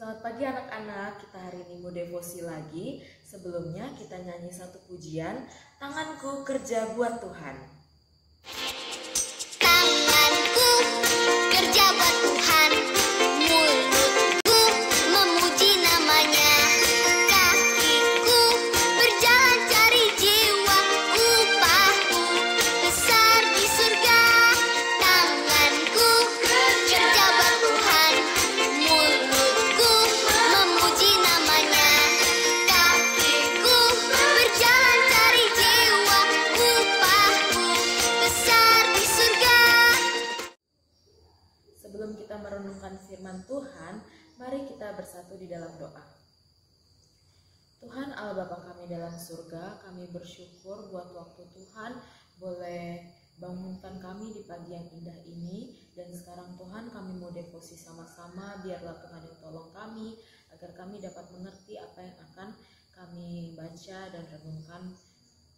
Selamat pagi anak-anak, kita hari ini mau devosi lagi. Sebelumnya kita nyanyi satu pujian, Tanganku Kerja Buat Tuhan. Tanganku kerja buat Tuhan, mulutku memuji namanya, kakiku berjalan cari jiwa, upahku besar di surga. Tanganku kerja buat Tuhan, mulutku memuji namanya, kakiku berjalan cari jiwa, upahku besar di surga. Sebelum kita merenungkan firman Tuhan, mari kita bersatu di dalam doa. Tuhan Allah Bapa kami dalam surga, kami bersyukur buat waktu Tuhan boleh bangunkan kami di pagi yang indah ini. Dan sekarang Tuhan kami mau devosi sama-sama, biarlah Tuhan yang tolong kami agar kami dapat mengerti apa yang akan kami baca dan renungkan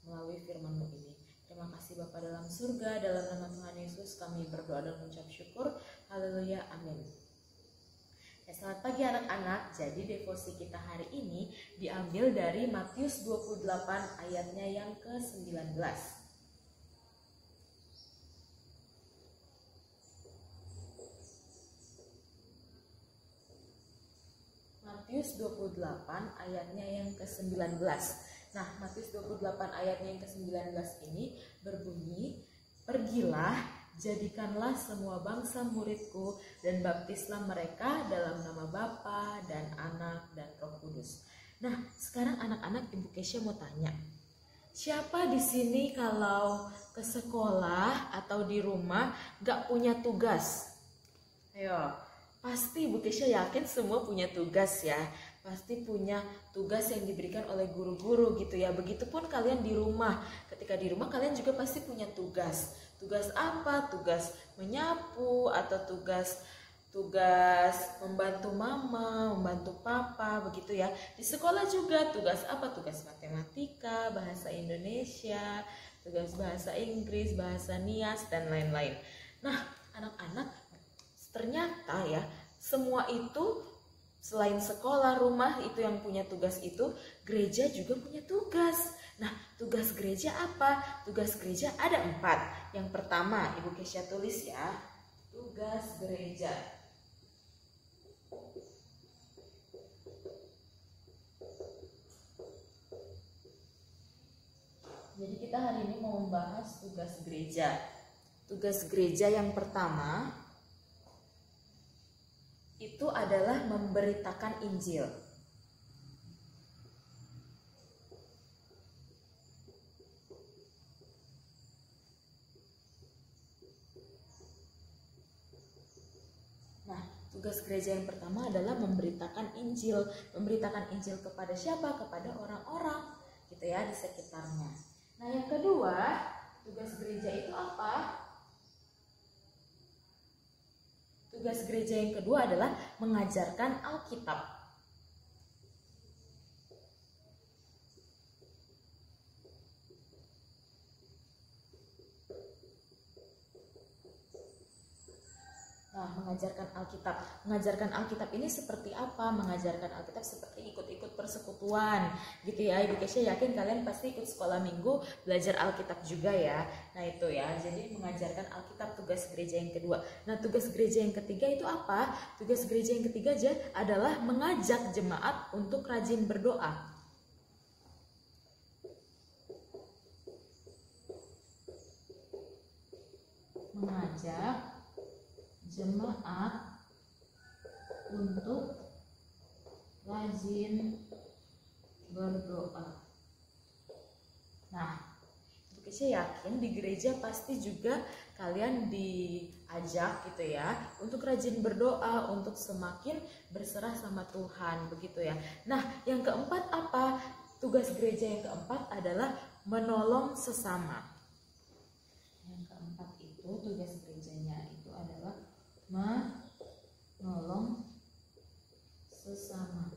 melalui firman-Mu ini. Terima kasih Bapa dalam surga, dalam nama Tuhan Yesus kami berdoa dan mengucap syukur. Haleluya, amin. Ya, selamat pagi anak-anak. Jadi devosi kita hari ini diambil dari Matius 28 ayatnya yang ke-19. Matius 28 ayatnya yang ke-19. Nah, Matius 28 ayatnya yang ke-19 ini berbunyi, "Pergilah, jadikanlah semua bangsa muridku dan baptislah mereka dalam nama Bapa dan Anak dan Roh Kudus." Nah, sekarang anak-anak, Ibu Kesha mau tanya, siapa di sini kalau ke sekolah atau di rumah gak punya tugas? Ayo, pasti Ibu Kesha yakin semua punya tugas ya. Pasti punya tugas yang diberikan oleh guru-guru gitu ya. Begitupun kalian di rumah. Ketika di rumah kalian juga pasti punya tugas. Tugas apa? Tugas menyapu atau tugas membantu mama, membantu papa, begitu ya. Di sekolah juga tugas apa? Tugas matematika, bahasa Indonesia, tugas bahasa Inggris, bahasa NIAS dan lain-lain. Nah, anak-anak, ternyata ya, semua itu selain sekolah, rumah itu yang punya tugas itu, gereja juga punya tugas. Nah, tugas gereja apa? Tugas gereja ada 4. Yang pertama, Ibu Kesha tulis ya, tugas gereja. Jadi kita hari ini mau membahas tugas gereja. Tugas gereja yang pertama itu adalah memberitakan Injil. Nah, tugas gereja yang pertama adalah memberitakan Injil. Memberitakan Injil kepada siapa? Kepada orang-orang gitu ya, di sekitarnya. Nah, yang kedua, tugas gereja itu apa? Tugas gereja yang kedua adalah mengajarkan Alkitab. Nah, mengajarkan Alkitab. Mengajarkan Alkitab ini seperti apa? Mengajarkan Alkitab seperti ikut-ikut persekutuan gitu ya. Ibu Kesha yakin kalian pasti ikut sekolah minggu belajar Alkitab juga ya. Nah, itu ya. Jadi mengajarkan Alkitab tugas gereja yang kedua. Nah, tugas gereja yang ketiga itu apa? Tugas gereja yang ketiga adalah mengajak jemaat untuk rajin berdoa. Mengajak jemaat untuk rajin berdoa. Nah, Ibu Kesha yakin di gereja pasti juga kalian diajak gitu ya untuk rajin berdoa, untuk semakin berserah sama Tuhan, begitu ya. Nah, yang keempat apa? Tugas gereja yang keempat adalah menolong sesama. Yang keempat itu tugas gerejanya itu adalah menolong sesama.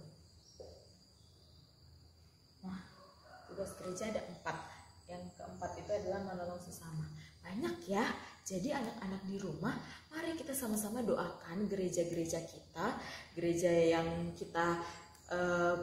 Nah, tugas gereja ada 4. Yang keempat itu adalah menolong sesama. Banyak ya. Jadi anak-anak di rumah, mari kita sama-sama doakan gereja-gereja kita, gereja yang kita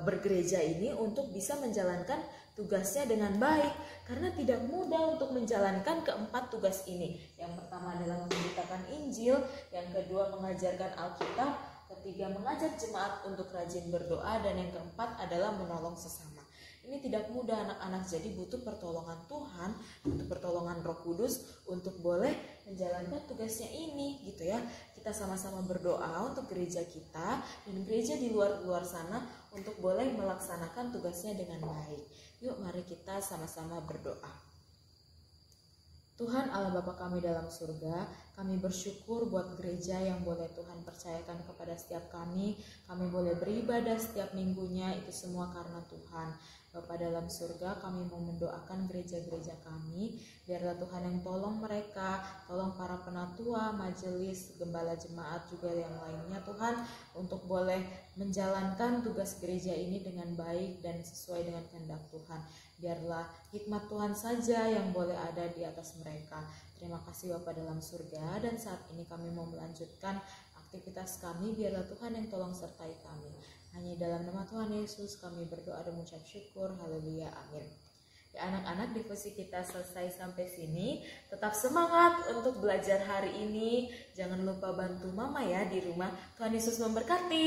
bergereja ini untuk bisa menjalankan tugasnya dengan baik, karena tidak mudah untuk menjalankan keempat tugas ini. Yang pertama adalah memberitakan Injil, yang kedua mengajarkan Alkitab, ketiga mengajak jemaat untuk rajin berdoa, dan yang keempat adalah menolong sesama. Ini tidak mudah anak-anak, jadi butuh pertolongan Tuhan, butuh pertolongan Roh Kudus untuk boleh menjalankan tugasnya ini gitu ya. Kita sama-sama berdoa untuk gereja kita dan gereja di luar sana untuk boleh melaksanakan tugasnya dengan baik. Yuk mari kita sama-sama berdoa. Tuhan Allah Bapa kami dalam surga, kami bersyukur buat gereja yang boleh Tuhan percayakan kepada setiap kami. Kami boleh beribadah setiap minggunya, itu semua karena Tuhan. Bapa dalam surga, kami mau mendoakan gereja-gereja kami, biarlah Tuhan yang tolong mereka, tolong para penatua, majelis, gembala jemaat juga yang lainnya Tuhan, untuk boleh menjalankan tugas gereja ini dengan baik dan sesuai dengan kehendak Tuhan. Biarlah hikmat Tuhan saja yang boleh ada di atas mereka. Terima kasih Bapa dalam surga, dan saat ini kami mau melanjutkan aktivitas kami, biarlah Tuhan yang tolong sertai kami. Hanya dalam nama Tuhan Yesus kami berdoa dan mengucap syukur. Haleluya, amin. Ya anak-anak, devosi kita selesai sampai sini. Tetap semangat untuk belajar hari ini. Jangan lupa bantu mama ya di rumah. Tuhan Yesus memberkati.